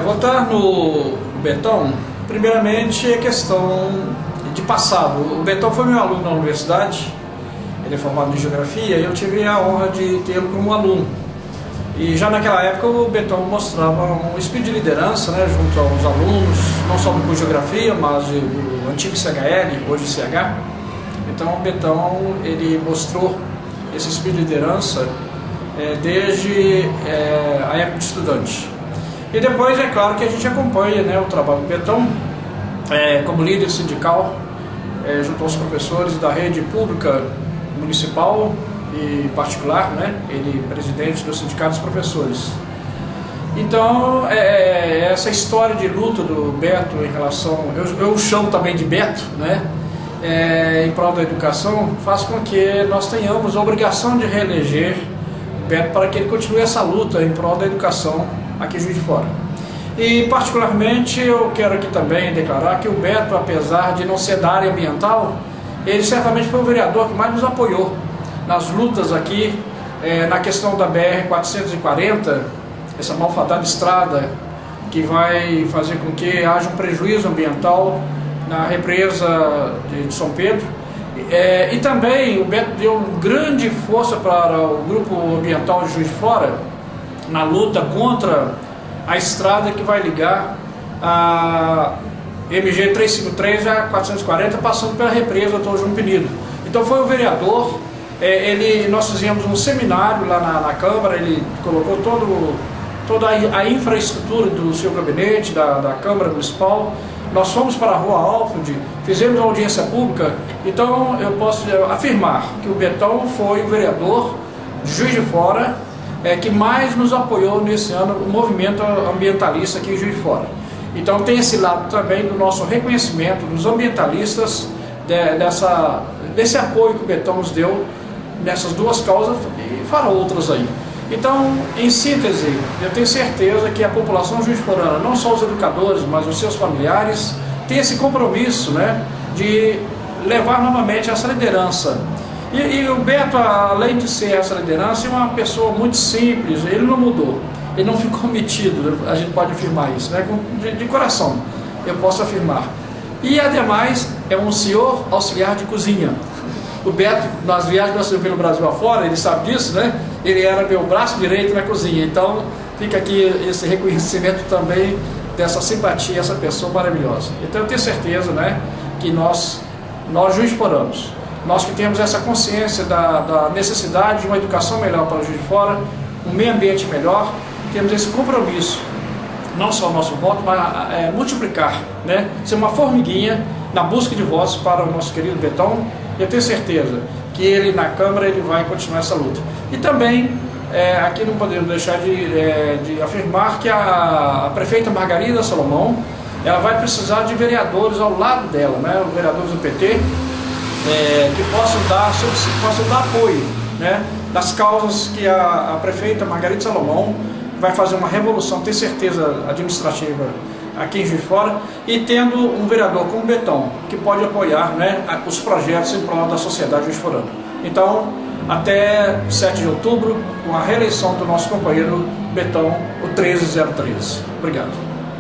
Votar no Betão, primeiramente, é questão de passado. O Betão foi meu aluno na universidade, ele é formado em Geografia, e eu tive a honra de tê-lo como aluno. E já naquela época o Betão mostrava um espírito de liderança, né, junto aos alunos, não só do curso de Geografia, mas do antigo CHL, hoje CH. Então o Betão, ele mostrou esse espírito de liderança desde a época de estudante. E depois, é claro, que a gente acompanha, né, o trabalho do Betão como líder sindical, junto aos professores da rede pública municipal e particular, né? Ele é presidente do Sindicato dos Professores. Então, essa história de luta do Beto em relação, eu o chamo também de Beto, né? Em prol da educação, faz com que nós tenhamos a obrigação de reeleger o Beto para que ele continue essa luta em prol da educação aqui em Juiz de Fora. E particularmente eu quero aqui também declarar que o Beto, apesar de não ser da área ambiental, ele certamente foi o vereador que mais nos apoiou nas lutas aqui, na questão da BR-440, essa malfadada estrada que vai fazer com que haja um prejuízo ambiental na represa de São Pedro. E também o Beto deu grande força para o grupo ambiental de Juiz de Fora na luta contra a estrada que vai ligar a MG 353 a 440, passando pela represa do João Penido. Então foi o vereador, nós fizemos um seminário lá na Câmara, ele colocou toda a infraestrutura do seu gabinete, da Câmara Municipal. Nós fomos para a Rua Alfred, fizemos uma audiência pública. Então eu posso afirmar que o Betão foi o vereador de Juiz de Fora que mais nos apoiou nesse ano o movimento ambientalista aqui em Juiz de Fora. Então tem esse lado também do nosso reconhecimento dos ambientalistas, desse apoio que o Betão nos deu nessas duas causas e para outras aí. Então, em síntese, eu tenho certeza que a população juiz-forana, não só os educadores, mas os seus familiares, tem esse compromisso, né, de levar novamente essa liderança. E o Beto, além de ser essa liderança, é uma pessoa muito simples, ele não mudou, ele não ficou metido, a gente pode afirmar isso, né, de coração, eu posso afirmar. E, ademais, é um senhor auxiliar de cozinha. O Beto, nas viagens que nós fizemos pelo Brasil afora, ele sabe disso, né? Ele era meu braço direito na cozinha. Então, fica aqui esse reconhecimento também dessa simpatia, essa pessoa maravilhosa. Então, eu tenho certeza, né, que nós juiz-foranos, nós que temos essa consciência da necessidade de uma educação melhor para o Juiz de Fora, um meio ambiente melhor, temos esse compromisso, não só o nosso voto, mas multiplicar, né? Ser uma formiguinha na busca de votos para o nosso querido Betão. Eu tenho certeza que ele na Câmara ele vai continuar essa luta. E também, aqui não podemos deixar de afirmar que a prefeita Margarida Salomão, ela vai precisar de vereadores ao lado dela, né? Vereadores do PT, que possam dar apoio, né, das causas que a prefeita Margarida Salomão vai fazer uma revolução, tenho certeza, administrativa aqui em Juiz de Fora, e tendo um vereador como Betão, que pode apoiar, né, os projetos em prol da sociedade juiz-forana. Então, até 7 de outubro, com a reeleição do nosso companheiro Betão, o 13013. Obrigado.